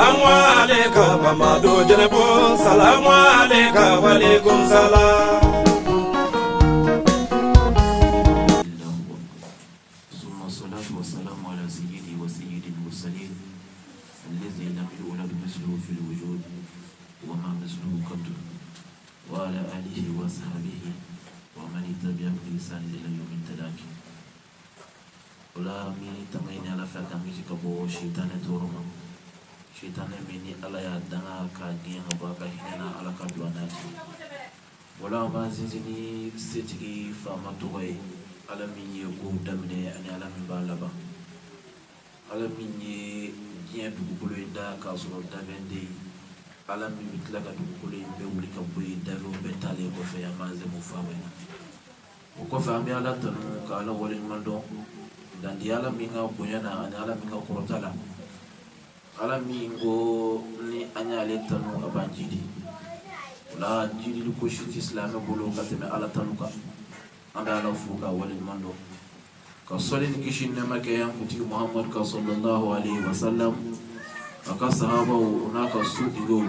Salamu alayka Mamadu Janabo. Salamu alayka wa alaykum salam. ثم الصلاة والسلام على سيدي وسيد المرسلين الذي لم يولد مثله في الوجود وما مثله قط وعلى آله وصحبه ومن تبعهم بإحسان إلى يوم التلاق. ولا مي تمين على فكامي كبو شيطان تورما شيطان مني على يدنا كدين باكا هنا على كدواناتي ولا ما زيني ستي فما توي على مين يقول دمني أنا على مين بالبا على مين ين دبولو يدا كاسرو دبندي على مين بتلاقى دبولو يبيولي كبوي دبو بتالي كوفي أمازي مفاوينا وكوفي أمي على تنو كالا ولي مندو dan di alam minga bonyana ani alam minga korotala alam mingo ni anya le tanu abanjidi la jidi ko shiti islam bolo kateme ala tanuka anda ala fuka wal mando ka solin kishin ne make yan kuti muhammad ka sallallahu alaihi wasallam aka sahaba unaka sudigo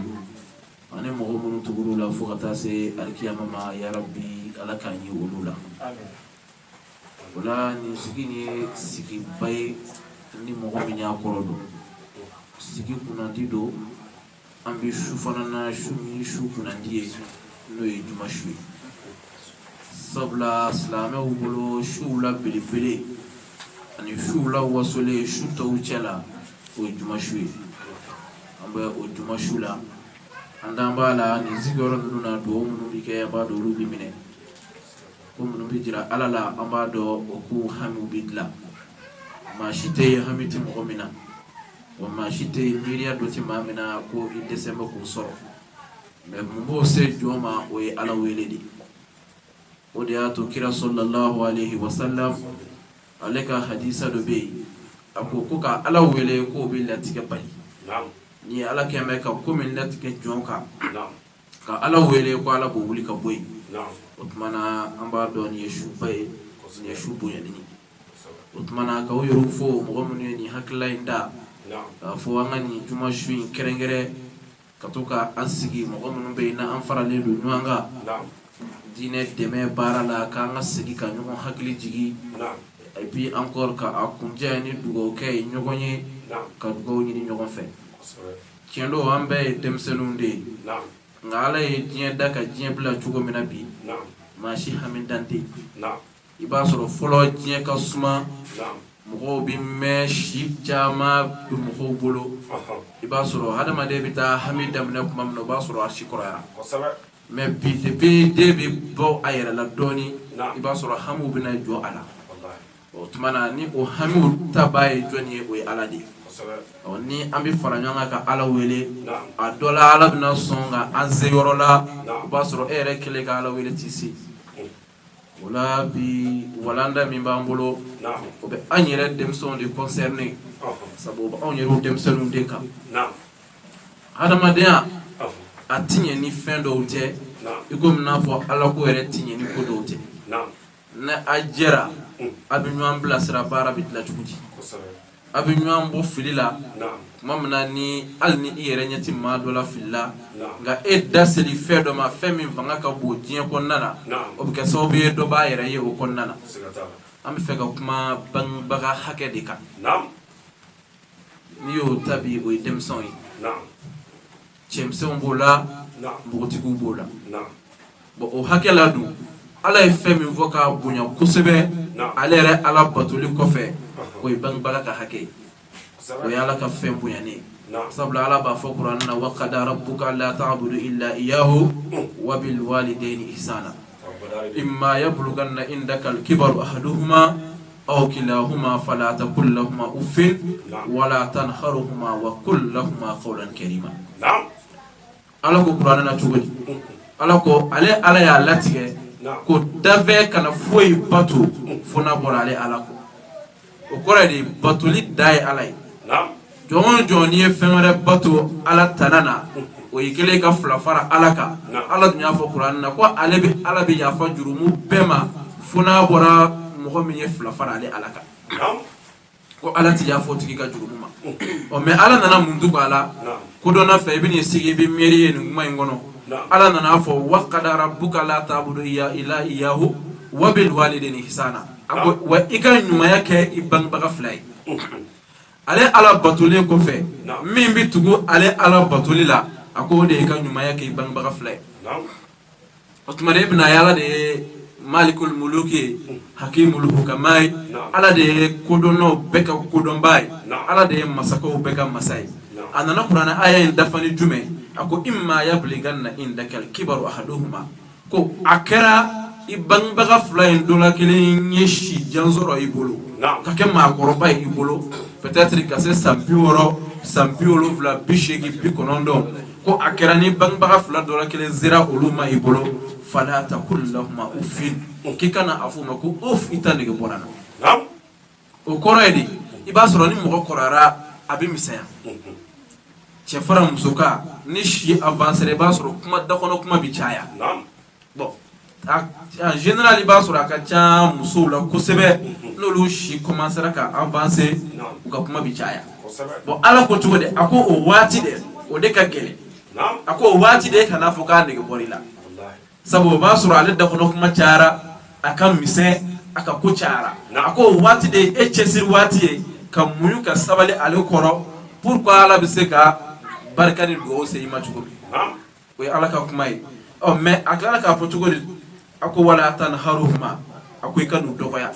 ani mo mun tuguru la fuka se alkiyama ma ya rabbi ala kan yi ulula amin wala ni sigi bay ni mo mi nya korodo sigi kunandi do ambi shufana na shumi shu kunandi no e juma shu sabla salama wulo shu la bilibili ani shu la wasole shu to uchela o juma shu amba o juma shu la andamba la ni zigoro nuna do mun bi ke ba do rubi mine comme nous bidira alala ambado oku hamu bidla ma shite hamiti mu'mina wa ma shite miriya doti mamina ko idesema ko soro me mbo se joma o e ala weledi o de ato kira sallallahu alaihi wasallam alaka hadisa do be ako ko ka ala wele ko be latike bali ni ala keme ka ko min latike jonka ka ala wele ko ala bo wuli ka boy utmana amba don yeshu bay yeshu boyani utmana ka uyuru fo mo mun ni hakla inda fo wangani juma shu kerengere katoka asigi mo mun be na amfara le do nyanga dine deme barala ka ngasigi ka nyugo hakli jigi et puis encore ka akunja ni dugo kay nyugonye ka dugo ni nyugo fe tiendo ambe demselunde ngala e dien daka dien bla chugo minabi mashi hamin dante iba soro folo dien ka suma mo bi me ship jama mo bolo iba soro hadama de bita hamidam na kuma no ba soro ashikora me bi de bi bo ayera la doni iba soro hamu bina jo ala o tumana ni o hamu tabaye joni o aladi ni ambi faranyanga ka ala wele a dola ala bina songa anze yorola basro ere kele ka ala wele tisi wala bi walanda mi bambolo o be anyere demson de concerné sabo ba anyere demson de ka adama de a tinye ni fin do te igom na fo ala ko ere tinye ni ko do te na ajera abinyu ambla sira bara bitla tukuti abinyu ambo filila mamna ni alni iyere nyati ma dola filla nga edda seli fedo ma femi vanga ka bo dien ko nana obike so be do ba yere ye ko nana am fega kuma bang baga hake dika ni yo tabi o demson yi chemson bola botiku bola bo o hake la du ala e femi voka bunya kusebe alere ala batuli kofe ko bang baga ka hake o yala ka fem bunyane sabla ala ba fa qur'anna wa qada rabbuka alla ta'budu illa iyyahu wa bil walidayni ihsana imma yablughanna indaka al kibaru ahaduhuma aw kilahuma fala taqul lahumā uffin wa la tanharhumā wa qul lahumā qawlan karīmā ala ko qur'anna tugodi ala ko ale ala ya latige ko dave kana foi batu fona borale ala ko o kore di batuli dai alai jon joni e fenre batu ala tanana o yikele ka flafara alaka ala dunya fo qur'an na ko alebi alabi ya fa jurumu bema funa bora mo min e flafara ale alaka ko ala ti yafo tigi ka jurumu ma o mais ala nana mun dugu ala ko donna fɛ i bɛ n'i sigi i bɛ miiri ye nin kuma in kɔnɔ ala nana fɔ wa qada rabbuka la ta'budu illa iyyahu wa bil walidayni ihsana wa i ka ɲumanya kɛ i bangebaga fila ye ale ala batolen kɔfɛ min bɛ tugu ale ala batoli la a ko o de i ka ɲumanya kɛ i bangebaga fila ye o tuma i bɛna ye ala de ye malikul muluki hakimul hukamai ala de ye kodɔnnaw bɛɛ ka kodɔnba ye ala de ye masakaw bɛɛ ka masa ye a nana kuranɛ aya in dafa ni jumɛn a ko imma yabliganna indakal kibaru ahaduhuma ko a kɛra i bangebaga fila in dɔ la kelen ye si jan sɔrɔ i bolo ka kɛ maakɔrɔba ye i bolo peut-être ka se san 60 san 70 80 90 ko a kɛra ni bangebaga fila dɔ la kelen zera olu ma i bolo fala taqul lahuma uffin k'i kana a f'u ma ko uff i ta nege bɔra n na o kɔrɔ ye di i b'a sɔrɔ ni mɔgɔ kɔrɔyara a bɛ misɛnya cɛ fara muso ka ni si avancera i b'a sɔrɔ kuma dakɔnɔ kuma bɛ caya bon en général i b'a sɔrɔ a ka ca musow la kosɛbɛ n'olu si commencera ka avancer u ka kuma bɛ caya bon ala ko cogo di a ko o waati dɛ o de ka gɛlɛn a ko o waati de kana fɔ k'a nege bɔra i la sabu o b'a sɔrɔ ale dakɔnɔ kuma cayara a ka misɛn a ka ko cayara a ko o waati de e cɛsiri waati ye ka muɲu ka sabali ale kɔrɔ pourquoi ala bɛ se ka barika ni dugawu se i ma cogo min o ye ala ka kuma ye mais a tilala k'a fɔ cogo di a ko wala tanharuhuma a ko i ka n'u dɔgɔya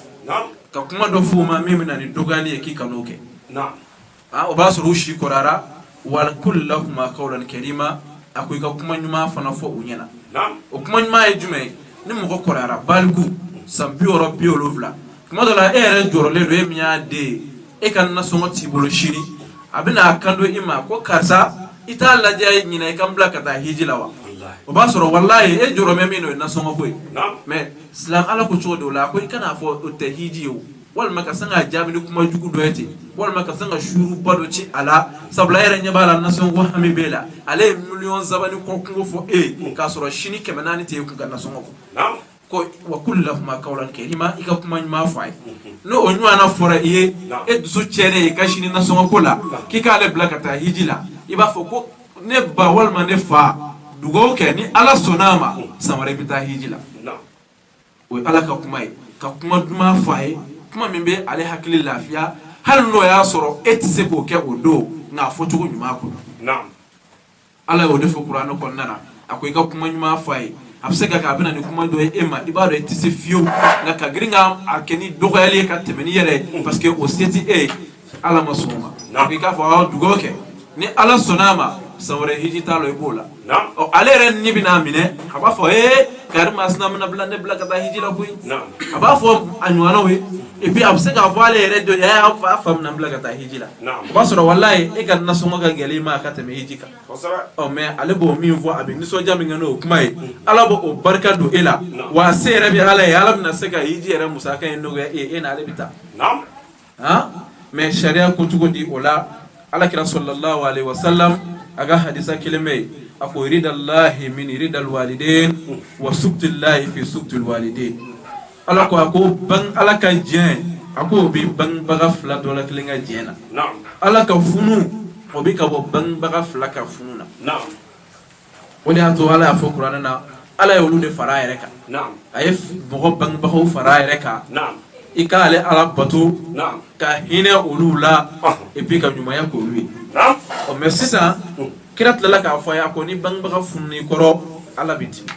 ka kuma dɔ f'u ma min bɛ na ni dɔgɔyali ye k'i ka n'o kɛ o b'a sɔrɔ u si kɔrɔyara wal qul lahuma qawlan karima a ko i ka kuma ɲuman fana fɔ u ɲɛna o kuma ɲuman ye jumɛn ni mɔgɔ kɔrɔyara baliku san 60 70 kuma dɔ la e yɛrɛ jɔrɔlen don e min y'a den ye e ka nasɔngɔ t'i bolo sini a bɛna a kan don i ma ko karisa i t'a lajɛ ɲinɛ i kan bila ka taa hiji la wa o b'a sɔrɔ walahi e jɔrɔmɛ min n'o ye nasɔngɔ ko ye mais silam ala ko cogo dɔ la ko i kana fɔ o tɛ hiji ye o walima ka san ka jaabi ni kuma jugu dɔ ye ten walima ka san ka suruba dɔ ci a la sabula e yɛrɛ ɲɛ b'a la nasɔngɔ hami b'e la ale ye miliyɔn sabani kɔ kungo fɔ e k'a sɔrɔ sini 400 tɛ e kun ka nasɔngɔ kɔ ko wa qul lahuma qawlan karima i ka kuma ɲuman fɔ a ye n'o o ɲɔgɔnna fɔra i ye e dusu cɛnnen ye i ka sini nasɔngɔ ko la k'i k'ale bila ka taa hiji la i b'a fɔ ko ne ba walima ne fa dugawu kɛ ni ala sɔnna a ma san wɛrɛ i bɛ taa hiji la o ye ala ka kuma ye ka kuma duman fɔ a ye kuma min bɛ ale hakili lafiya hali n'o y'a sɔrɔ e tɛ se k'o kɛ o don nka a fɔcogo ɲuman kɔnɔ ala y'o de fɔ kuranɛ kɔnɔna na a ko i ka kuma ɲuman fɔ a ye a bɛ se ka kɛ a bɛ na ni kuma dɔ ye e ma i b'a dɔn e tɛ se fiyewu nka ka girin ka a kɛ ni dɔgɔyali ye ka tɛmɛ ni yɛrɛ ye parce que o se tɛ e ye ala ma sɔn o ma a ko i k'a fɔ aw dugawu kɛ ni ala sɔnna a ma san wɛrɛ hiji t'a la i b'o la ale yɛrɛ ni bɛna minɛ a b'a fɔ kari masina bɛna bila ne bila ka taa hiji la koyi a b'a fɔ a ɲɔgɔnnaw ye et puis a bɛ se k'a fɔ ale yɛrɛ dɔ y'a fa bɛna bila ka taa hiji la o b'a sɔrɔ walayi e ka nasɔngɔ ka gɛlɛn i ma ka tɛmɛ hiji kan mais ale b'o min fɔ a bɛ nisɔndiya min kɛ n'o kuma ye ala b'o barika don e la wa a se yɛrɛ bɛ ala ye ala bɛna se ka hiji yɛrɛ musaka in nɔgɔya e n'ale bɛ taa mais sariya ko cogo di o la alakira sallallahu alaihi wasallam aga hadisa kelen bɛ yen a ko ridallahi min ridal waliden wa subtillahi fi subtil waliden ala ko a ko ala ka diɲɛ a ko o bɛ bangebaga fila dɔ la kelen ka diɲɛ na ala ka funu o bɛ ka bɔ bangebaga fila ka funu na o de y'a to ala y'a fɔ kuranɛ na ala ye olu de fara a yɛrɛ kan a ye mɔgɔ bangebagaw fara a yɛrɛ kan i k'ale ala bato ka hinɛ olu la et puis ka ɲumanya k'olu ye mais sisan kira tilala k'a fɔ a ye a ko ni bangebaga funun'i kɔrɔ ala bɛ dimi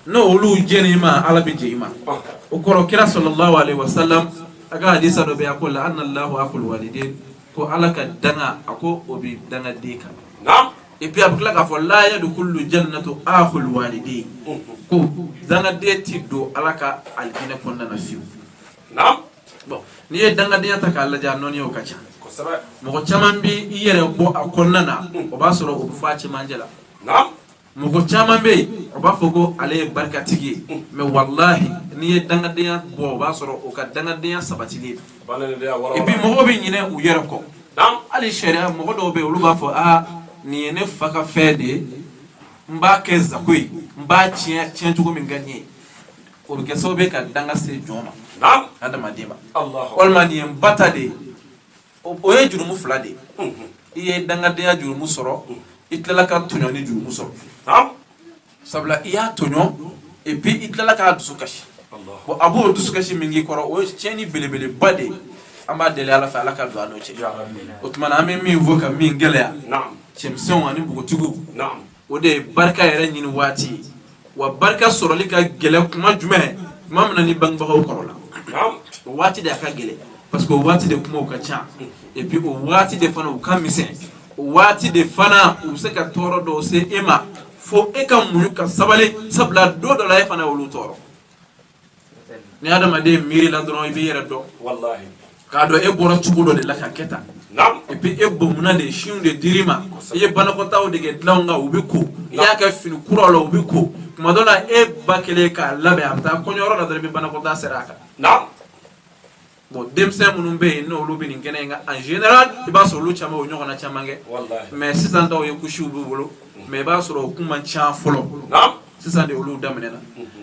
n'o olu jɛn'i ma ala bɛ jɛ i ma o kɔrɔ kira sallallahu alaihi wasallam a ka hadisa dɔ bɛ yen a ko la anna allahu aqul waliden ko ala ka danga a ko o bɛ danga den kan et puis a bɛ tila k'a fɔ la yadkhulu jannatu akhul waliden ko dangaden ti don ala ka aljinɛ kɔnɔna na fiyewu bon n'i ye dangadenya ta k'a lajɛ a nɔnni o ka ca mɔgɔ caman bɛ i yɛrɛ bɔ a kɔnɔna na o b'a sɔrɔ o bɛ fɔ a cɛmancɛ la mɔgɔ caman bɛ yen o b'a fɔ ko ale ye barikatigi ye mais walahi n'i ye dangadenya bɔ o b'a sɔrɔ o ka dangadenya sabatili ye et puis mɔgɔw bɛ ɲinɛ u yɛrɛ kɔ hali sariya mɔgɔ dɔw bɛ yen olu b'a fɔ nin ye ne fa ka fɛn de ye n b'a kɛ zago ye n b'a tiɲɛ cogo min ka ɲɛ ye o bɛ kɛ sababu ye ka danga se jɔn ma adamaden ma walima nin ye n ba ta de ye o ye jurumu fila de i ye dangadenya jurumu sɔrɔ i tilala ka tɔɲɔ ni jurumu sɔrɔ sabula i y'a tɔɲɔ et puis i tilala k'a dusu kasi bon a b'o dusu kasi min k'i kɔrɔ o ye tiɲɛni belebeleba de ye an b'a deli ala fɛ ala ka don a n'o cɛ o tuma na an bɛ min fɔ ka min gɛlɛya cɛmisɛnw ani npogotigiw o de ye barika yɛrɛ ɲini waati ye wa barika sɔrɔli ka gɛlɛ kuma jumɛn kuma min na ni bangebagaw kɔrɔ la o waati de a ka gɛlɛ parce que o waati de kumaw ka ca et puis o waati de fana u ka misɛn o waati de fana u bɛ se ka tɔɔrɔ dɔw se e ma fo e ka muɲu ka sabali sabula don dɔ la e fana y'olu tɔɔrɔ ni adamaden miiri la dɔrɔn i b'i yɛrɛ dɔn k'a dɔn e bɔra cogo dɔ de la ka kɛ tan et puis e bomuna de sinw de dir'i ma i ye banakɔtaw de kɛ dilanw kan u bɛ ko i y'a kɛ fini kuraw la u bɛ ko tuma dɔ la e ba kelen k'a labɛn a bɛ taa kɔɲɔyɔrɔ la dɔrɔn i bɛ banakɔta sera a kan bon denmisɛn minnu bɛ yen n'olu bɛ nin kɛnɛ in kan en général i b'a sɔrɔ olu caman o ɲɔgɔnna caman kɛ mais sisan taw ye kusiw b'u bolo mais i b'a sɔrɔ o kun man ca fɔlɔ sisan de olu daminɛna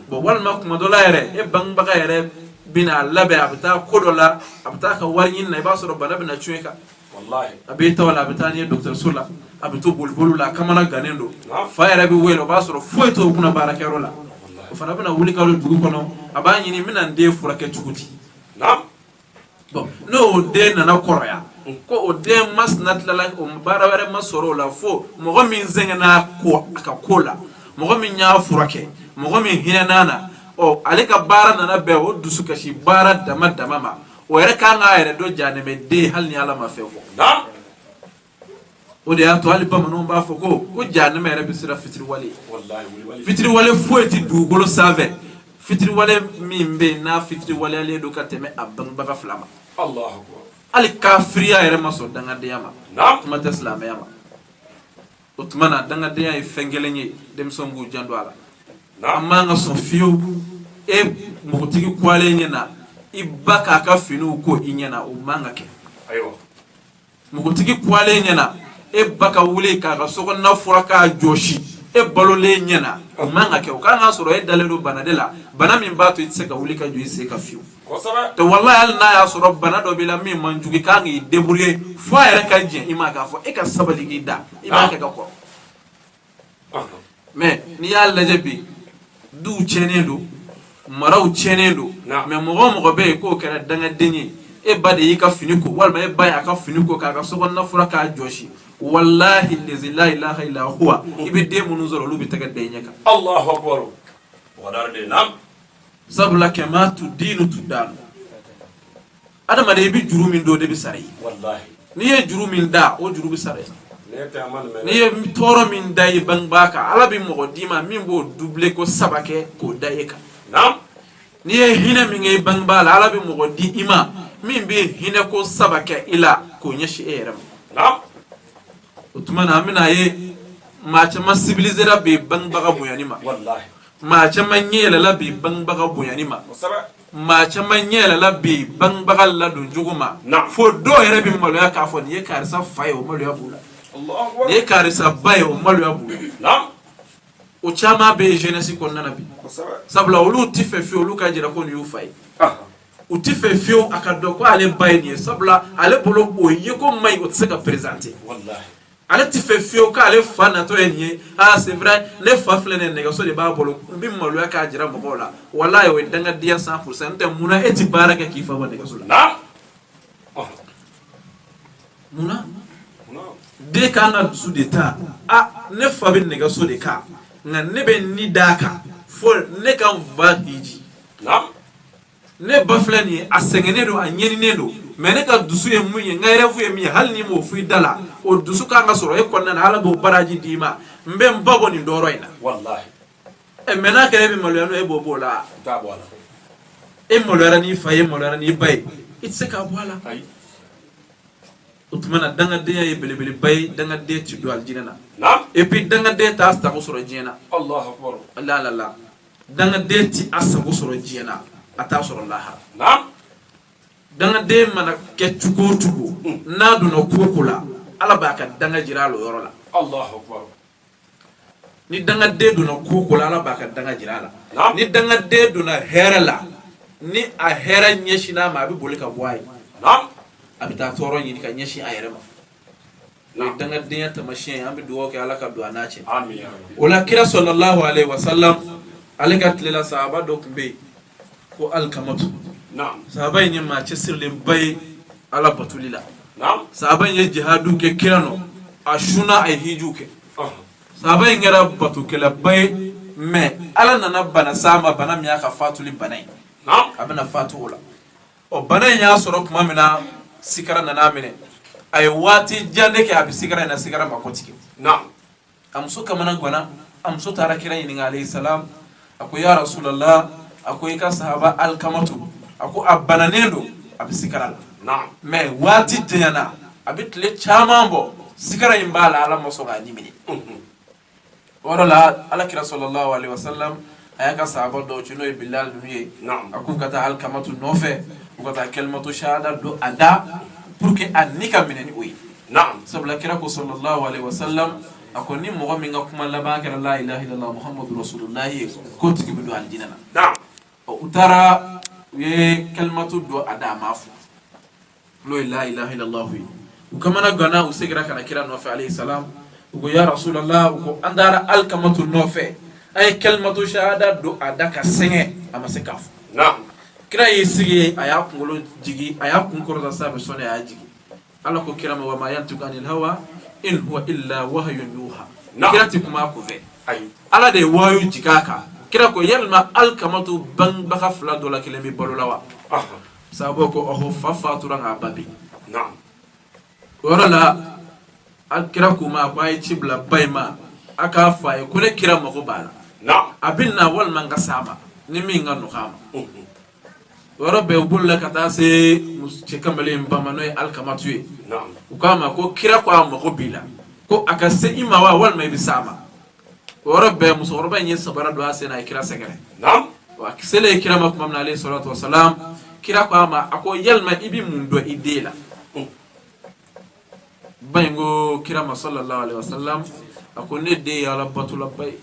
bon walima tuma dɔ la yɛrɛ e bangebaga yɛrɛ bɛna labɛn a bɛ taa ko dɔ la a bɛ taa ka wari ɲini na i b'a sɔrɔ bana bɛna cun e kan a bɛ taw la a bɛ taa n'i ye dɔgɔtɔrɔso la a bɛ to boliboliw la a kamana gannen don fa yɛrɛ bɛ wele o b'a sɔrɔ foyi t'o kunna baarakɛyɔrɔ la o fana bɛna wuli ka don dugu kɔnɔ a b'a ɲini n bɛna n den furakɛ cogo di bon n'o den nana kɔrɔya ko o den masina tilala o baara wɛrɛ ma sɔrɔ o la fo mɔgɔ min sɛgɛnna a ka ko la mɔgɔ min y'a furakɛ mɔgɔ min hinɛn'a na ale ka baara nana bɛn o dusukasi baara dama dama ma o yɛrɛ kan k'a yɛrɛ dɔn janɛmɛden hali ni ala ma fɛn fɔ o de y'a to hali bamananw b'a fɔ ko janɛmɛ yɛrɛ bɛ siran fitiriwale fitiriwale foyi tɛ dugukolo sanfɛ fitiriwale min bɛ yen n'a fitiriwaleyalen don ka tɛmɛ a bangebaga fila ma hali kafiriya yɛrɛ ma sɔn dangadenya ma kuma tɛ silamɛya ma o tuma na dangadenya ye fɛn kelen ye denmisɛnw b'u janto a la an man ka sɔn fiyewu e npogotigi kuwalen ɲɛna i ba k'a ka finiw ko i ɲɛna o man ka kɛ npogotigi kuwalen ɲɛna e ba ka wuli k'a ka sokɔnɔna fura k'a jɔsi e balolen ɲɛna o man ka kɛ o kan ka sɔrɔ e dalen don bana de la bana min b'a to i tɛ se ka wuli ka jɔ i sen kan fiyewu te wallahi hali n'a y'a sɔrɔ bana dɔ b'i la min man jugu i kan k'i débrouiller fo a yɛrɛ ka jɛn i ma k'a fɔ e ka sabali k'i da i b'a kɛ ka kɔrɔ mais n'i y'a lajɛ bi duw tiɲɛnen don maraw tiɲɛnen don mais mɔgɔ o mɔgɔ bɛ yen k'o kɛra dangaden ye e ba de y'i ka fini ko walima e ba y'a ka fini ko k'a ka sokɔnɔna fura k'a jɔsi wallahi lazi la ilaha illa huwa i bɛ den minnu sɔrɔ olu bɛ tɛgɛ da i ɲɛ kan Allahu akbar wadarde nam sabula kama tu dinu tu danu adamaden i bɛ juru min don de bɛ sara i wallahi n'i ye juru min da o juru bɛ sara i n'i ye tɔɔrɔ min da i bangebaa kan ala bɛ mɔgɔ d'i ma min b'o doublé ko 3 kɛ k'o da e kan n'i ye hinɛ min kɛ i bangebaa la ala bɛ mɔgɔ di i ma min bɛ hinɛ ko 3 kɛ i la k'o ɲɛsin e yɛrɛ ma o tuma na an bɛna ye maa caman civilisera bi bangebaga bonyani ma maa caman ɲɛ yɛlɛla bi bangebaga bonyani ma maa caman ɲɛ yɛlɛla bi bangebaga ladon cogo ma fo dɔw yɛrɛ bɛ maloya k'a fɔ nin ye karisa fa ye o maloya b'u la nin ye karisa ba ye o maloya b'u la o caman bɛ jeunesse kɔnɔna na bi sabula olu tɛ fɛ fiyewu olu ka jira ko nin y'u fa ye u tɛ fɛ fiyewu a ka dɔn ko ale ba ye nin ye sabula ale bolo o ye ko man ɲi o tɛ se ka présenter ale tɛ fɛ fiyewu k'ale fa natɔ ye nin ye c'est vrai ne fa filɛ nin ye nɛgɛso de b'a bolo n bɛ maloya k'a jira mɔgɔw la walayi o ye dangadenya 100% n tɛ munna e tɛ baara kɛ k'i fa bɔ nɛgɛso la munna den kan ka dusu de ta ne fa bɛ nɛgɛso de kan nka ne bɛ ni d'a kan fo ne ka n fa hiji ne ba filɛ nin ye a sɛgɛnnen don a ɲɛninen don mais ne ka dusu ye mun ye n ka rêve ye min ye hali ni m'o fɔ i da la o dusu kan ka sɔrɔ e kɔnɔna na ala b'o baraji d'i ma n bɛ n ba bɔ nin dɔrɔ in na mais n'a kɛra e bɛ maloya n'o e b'o bɔ o la e maloyara n'i fa ye maloyara n'i ba ye i tɛ se k'a bɔ a la o tuma na dangadenya ye belebeleba ye dangaden tɛ don alijinɛ na et puis dangaden t'a sago sɔrɔ diɲɛ na la dangaden tɛ a sago sɔrɔ diɲɛ na a t'a sɔrɔ lahara dangaden mana kɛ cogo o cogo n'a donna ko o ko la ala b'a ka danga jira a la o yɔrɔ la ni dangaden donna ko o ko la ala b'a ka danga jira a la ni dangaden donna hɛrɛ la ni a hɛrɛ ɲɛsinna a ma a bɛ boli ka bɔ a ye abita toro ɲini ka ɲɛsin a yɛrɛ ma o ye dangadenya tamasiyɛn an bɛ dugawu kɛ ala ka don a n'a cɛ o la kira sallallahu alaihi wasallam ale ka tile la sahaba dɔ tun bɛ yen ko alikamatu sahaba in ye maa cɛsirilenba ye ala batuli la sahaba in ye jihadu kɛ kira nɔ a suna a ye hiju kɛ sahaba in kɛra batukɛlaba ye mais ala nana bana s'a ma bana min y'a ka fatuli bana ye a bɛna fatu o la o bana in y'a sɔrɔ tuma min na sikara nana minɛ a ye waati jan de kɛ a bɛ sikara in na sikara ma kɔtigɛ a muso kamana ganna a muso taara kira ɲininka alayhi salam a ko ya rasulallah a ko i ka sahaba alikamatu a ko a bananen don a bɛ sikara la mais waati janyana a bɛ tile caman bɔ sikara in b'a la ala ma sɔn k'a ɲimini o yɔrɔ la alakira sallallahu alaihi wasallam a y'a ka sahaba dɔw ci n'o ye bilal ninnu ye a k'u ka taa alikamatu nɔfɛ u ka taa kalimatu shahada don a da pour que a ni ka minɛ ni o ye sabula kira ko sallallahu alaihi wasallam a ko ni mɔgɔ min ka kuma laban kɛra la ilaha illallah muhammadu rasulullah ye ko tigi bɛ don alijinɛ na u taara u ye kalimatu don a da a ma fɔ n'o ye la ilaha illallah ye u kamana ganna u segira ka na kira nɔfɛ alayhi salam u ko ya rasulallah u ko an taara alikamatu nɔfɛ a ye kalimatu shahada don a da ka sɛgɛn a ma se k'a fɔ kira y'i sigi a y'a kunkolo jigi a y'a kun kɔrɔta sa bɛ sɔnni a y'a jigi ala ko kira ma wa ma yantiqu anil hawa in huwa illa wahyun yuha kira ti kuma ko fɛ ala de ye wahayu jig'a kan kira ko yalima alikamatu banbaga fila dɔ la kelen bɛ balo la wa sababu ko ɔhɔ fa fatura nka ba bi o yɔrɔ la kira ko ma ko a ye ci bila ba in ma a k'a fɔ a ye ko ne kira mago b'a la a bɛ na walima n ka s'a ma ni min ka nɔgɔ a ma o yɔrɔ bɛɛ u bolola ka taa se cɛ kamalen ba ma n'o ye alikamatu ye u k'a ma ko kira ko a mago b'i la ko a ka se i ma wa walima i bɛ s'a ma o yɔrɔ bɛɛ musokɔrɔba in ye sabara don a sen na a ye kira sɛgɛrɛ wa selen kira ma tuma min na alayhi salatu wasalam kira ko a ma a ko yalima i bɛ mun dɔn i den la ba in ko kira ma sallallahu alaihi wasallam a ko ne den ye ala batulaba ye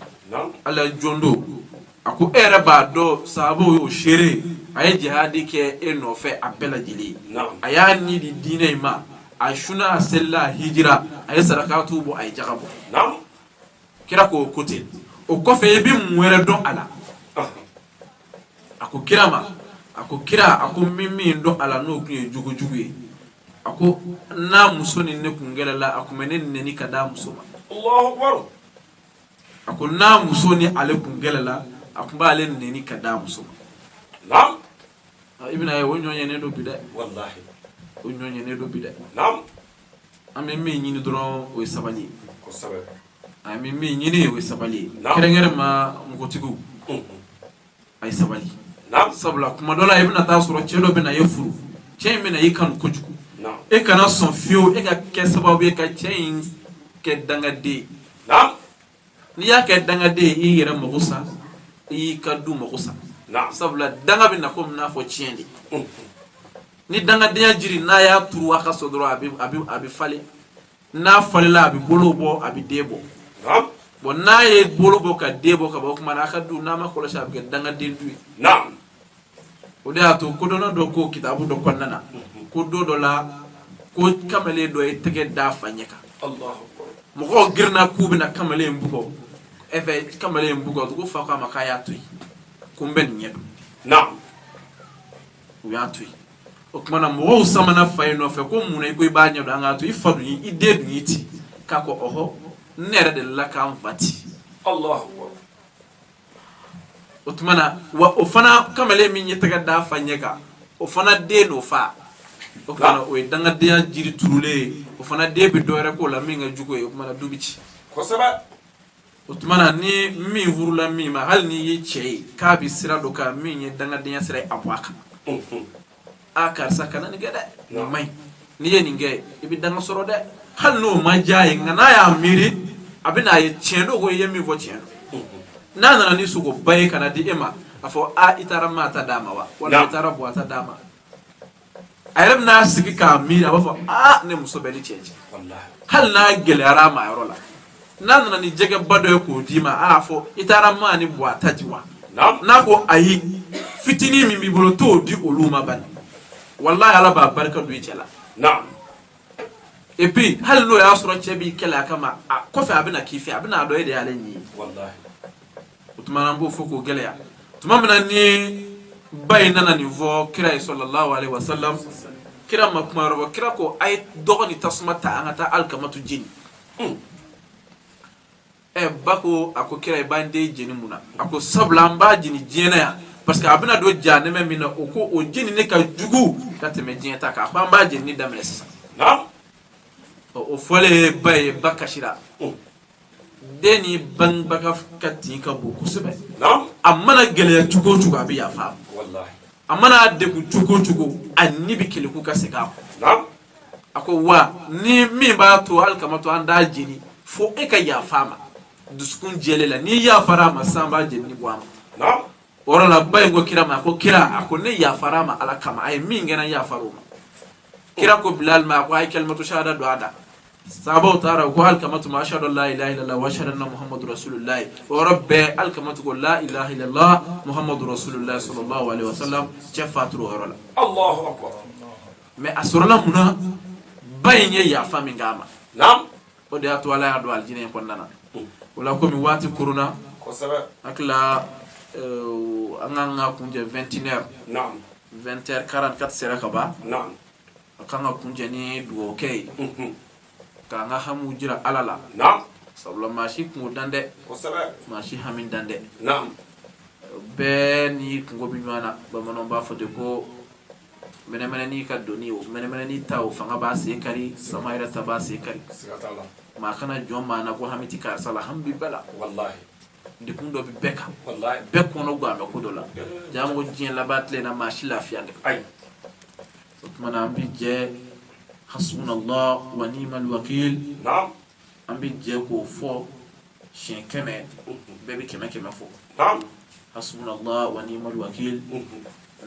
ala jɔn don a ko e yɛrɛ b'a dɔn sahabaw y'o seere a ye jihadi kɛ e nɔfɛ a bɛɛ lajɛlen a y'a ni di diinɛ in ma a suna a selila a hijira a ye sarakatu bɔ a ye jaga bɔ kira ko o ten o kɔfɛ i bɛ mun wɛrɛ dɔn a la a ko kira ma a ko kira a ko min dɔn a la n'o tun ye jugujugu ye a ko n'a muso ni ne kun gɛlɛla a kun bɛ ne nɛni ka d'a muso ma a ko n'a muso ni ale kun gɛlɛla a kun b'ale nɛni ka d'a muso ma i bɛna ye o ɲɔgɔnyɛnen don bi dɛ o ɲɔgɔnyɛnen don bi dɛ an bɛ min ɲini dɔrɔn o ye sabali ye an bɛ min ɲini o ye sabali ye kɛrɛnkɛrɛn ma npogotigiw a ye sabali sabula kuma dɔ la i bɛna taa sɔrɔ cɛ dɔ bɛna e furu cɛ in bɛna e kanu kojugu e kana sɔn fiyewu e ka kɛ sababu ye ka cɛ in kɛ dangaden n'i y'a kɛ dangaden ye i yɛrɛ mago sa i y'i ka du mago sa sabula danga bɛ na komi n'a fɔ tiɲɛ de ni dangadenya jiri n'a y'a turu a ka so dɔrɔn a bɛ falen n'a falela a bɛ bolo bɔ a bɛ den bɔ bon n'a ye bolo bɔ ka den bɔ ka bɔ o tuma na a ka du n'a ma kɔlɔsi a bɛ kɛ dangaden du ye o de y'a to kodɔnna dɔ ko kitabu dɔ kɔnɔna na ko don dɔ la ko kamalen dɔ ye tɛgɛ da a fa ɲɛ kan mɔgɔw girinna k'u bɛna kamalen bugɔ kamalen bugɔ ko fa ko a ma k'a y'a to yen ko n bɛ nin ɲɛ don u y'a to yen o tuma na mɔgɔw samana fa in nɔfɛ ko mun na i ko i b'a ɲɛ don an k'a to i fa dun i den dun y'i ci k'a ko ɔhɔ ne yɛrɛ de la k'an fa ci o tuma na wa o fana kamalen min ye tɛgɛ da a fa ɲɛ kan o fana den n'o fa o tuma na o ye dangadenya jiri turulen ye o fana den bɛ dɔ wɛrɛ k'o la min ka jugu ye o tuma na du bɛ ci o tuma na ni min furula min ma hali n'i ye cɛ ye k'a bɛ sira dɔ kan min ye dangadenya sira ye a bɔ a kan a karisa kana nin kɛ dɛ nin man ɲi n'i ye nin kɛ i bɛ danga sɔrɔ dɛ hali n'o ma diya ye nka n'a y'a miiri a bɛ n'a ye tiɲɛ don ko i ye min fɔ tiɲɛ don n'a nana ni sogoba ye kana di e ma a fɔ i taara maa ta d'a ma wa wala i taara buwa ta d'a ma a yɛrɛ bɛna sigi k'a miiri a b'a fɔ ne muso bɛ ni cɛ cɛ hali n'a gɛlɛyara a ma yɔrɔ la n'a nana ni jɛgɛba dɔ ye k'o d'i ma a y'a fɔ i taara maa ni buwa ta di wa n'a ko ayi fitinin min b'i bolo t'o di olu ma bani walahi ala b'a barika don i cɛ la Naam. Et puis hal no ya soro chebi kala kama ko fe abina kifi abina do de ale ni Wallahi. utuma mbo foko gele ya tuma mina ni bayina na niveau kira sallallahu alaihi wasallam kira makuma robo kira ko ay dogoni tasmata angata alkamatu jini bako ako kira bande jini muna ako sabla mba jini jena ya parce que abina do jane me mina oko o jini ne ka jugu kateme jini ta ka mba jini damele sisa Naam. o fole bay bakashira deni ban baka kati ka bu kusube Naam. amana gele chugo chugo abi ya fa Wallahi. amana de ku chugo chugo annibi kele ku ka sega Naam. ako wa ni mi ba to alkamato anda jini fo e ka ya fama duskun jelela ni ya farama samba jini bwa Naam. ora la bay ngo kirama ko kira ako ne ya farama ala kama ay mi ngena ya faruma kira ko bilal ma ko ay kalmatu shahada do ada sabo tara ko alkamatu ma ashhadu an la ilaha illallah wa ashhadu anna muhammadur rasulullah wa rabbi alkamatu ko la ilaha illallah muhammadur rasulullah sallallahu alaihi wasallam jafatru horola Allahu akbar. mais asurala muna bayne ya fami ngama Naam. o de atwala ya do aljine ko nana wala ko mi wati kuruna Ko sabe. akla anganga kunje 21h Naam. 20h44 sera kaba Naam. akanga kunje ni duo kay kanga hamu jira alala Naam. sabla mashi kungo dande Ko sabe. mashi hamin dande Naam. be ni kungo binyana bamanon ba fote ko mene ni ka doni o mene ni taw fanga ba se kari samaira ta ba se kari Sigatala. ma kana jomma na ko hamiti kar sala hambi bala Wallahi. de kundo bi beka Wallahi. be kono gwa me kudola jamu jin la batle na mashi lafiya de Ay. mana ambi je hasbunallah wa ni'mal wakil Naam. ambi je ko fo shin keme bebe keme fo Naam. hasbunallah wa ni'mal wakil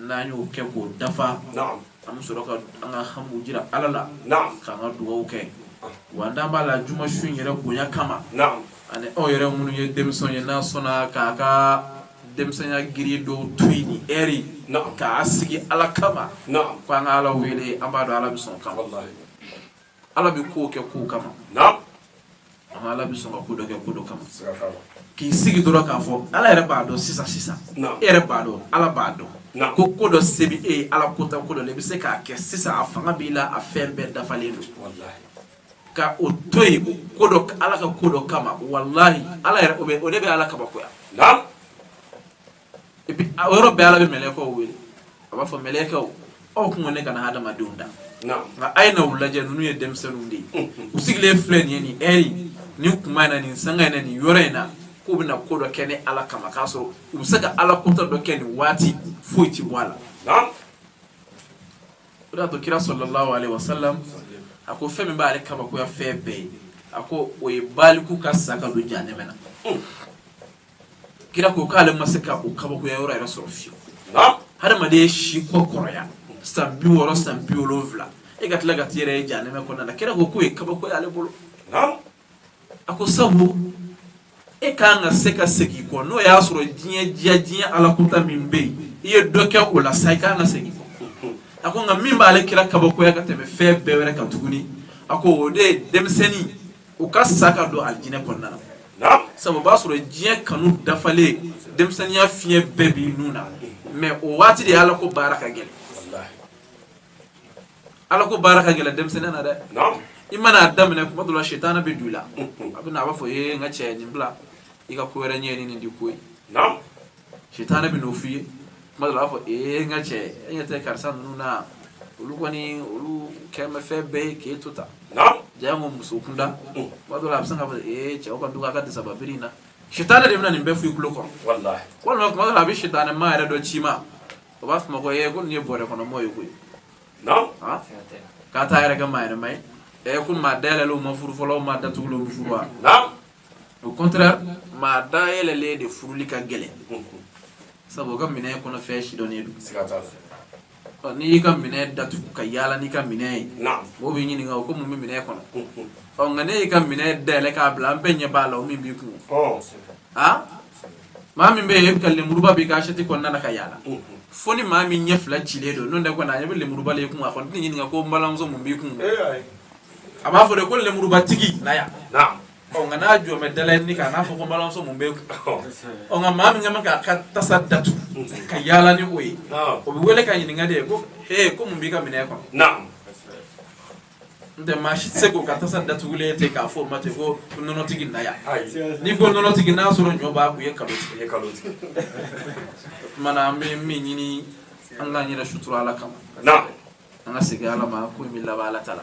nanyu ke ko dafa Naam. am soroka anga hamu jira alala Naam. kanga duwa ke wanda bala juma shun yere gonya kama Naam. ane o yere munu ye demson ye na sona kaka demson ya giri do tuini eri Naam. ka asigi ala kama Naam. ko anga ala wele ambado ala bison kama Wallahi. ala bi ko ke ko kama Naam. ama ala bison ko do ke ko do kama Sigatala. ki sigi doro ka fo ala yere ba do sisa Naam. ere ba do ala ba do Naam. ko do sebi ala kota ko do le bi se ka ke sisa afanga bila afembe dafalendo Wallahi. ka o toyi ko do ala ka ko do kama wallahi ala yere o be ala ka bakoya Naam. e bi woro be ala be meleko wele aba fo meleko o ko ne kana hada madunda Naam. nga aina ulaje nunu ye demsenu ndi usigle flen yeni eri ni kuma na ni sanga na ni yorena ko bina ko do kene ala kama kaso usaka ala ko to do kene wati fuiti wala Naam. da to kira sallallahu alaihi wasallam ako femi ba ale kama ko ya febe ako o e baliku ka saka do jane mena kira ko kale masaka o kaba ko ya yora ira sorofio Naam. hada ma de shi ko koroya stambi woro stambi olovla e gatla gatire e jane me ko na kira ko e kaba ko ya le bolo Naam. ako sabu e kanga seka seki ko no ya soro jinya ala kuta mimbe iye doke o la sai kanga seki ko ako nga mimba ale kira kaba ko ya kateme fe bewere ka tuguni ako de demseni o ka saka do aljine ko na Naam. sabu ba soro jinya kanu dafale demseni ya fiye bebi nuna mais o wati de ala ko baraka gele Wallahi. ala ko baraka gele demseni na de Naam. imana damne ko madula shaytan be dula abina ba fo ye nga che nyimbla ika ko wera nyeni ni dikoy Naam. shaytan be no fiye madula fo nga che nyete karsan nuna ulu kwani ulu kema fe be ke tuta Naam. jango musukunda madula absanga fo che o kanduka ka desababirina shaytan de mna ni be fu kulo ko Wallahi. ko no madula bi shaytan ma era do chima o ba fuma ko ye ko ni bore ko no moyo ko Naam. ha ka ta era ga mai kun ma dele lo ma furu folo ma datu lo furu wa Naam. au contraire ma dele le de furu li ka gele sabo ga mine ko na fe shi do ne Sigatala. ni ka mine datu ka yala ni ka mine Naam. mo bi ni nga ko mu mine ko na o ngane ka mine dele ka bla mpenye bala o mi bi ku Oh. ha maa min bɛ yen e bɛ ka lemuruba b'i ka assiette kɔnɔna na ka yaala fo ni maa min ɲɛ fila cilen don n'o tɛ kɔni a ɲɛ bɛ lemuruba la i kun a kɔni tɛ ɲininka ko n balimamuso mun b'i kun a b'a fɔ de ko lemuruba tigi na yan nka n'a jɔ mɛ dala ni kan n'a fɔ ko n balimamuso mun b'e kun nka maa min ɲɛ k'a ka tasa datugu ka yaala ni o ye o bɛ wele ka ɲininka de ko ko mun b'i ka minɛn kɔnɔ n tɛ maa si tɛ se k'o ka tasa datugulen ten k'a fɔ o ma ten ko nɔnɔtigi na yan n'i ko nɔnɔtigi n'a sɔrɔ ɲɔ b'a kun ye kalotigi o tumana an bɛ min ɲini an k'an yɛrɛ sutura Ala kama an ka segin Ala ma ko in bɛ laban Ala ta la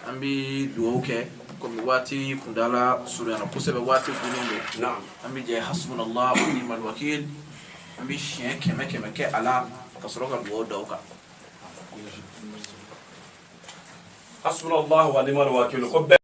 an bɛ dugawu kɛ komi waati kuntala surunyana kosɛbɛ waati gunnen don an bɛ jɛ hasbunallah wa ni'mal wakil an bɛ siɲɛ 100 kɛ a la ka sɔrɔ ka dugawu da o kan hasbunallah wa ni'mal wakil ko bɛɛ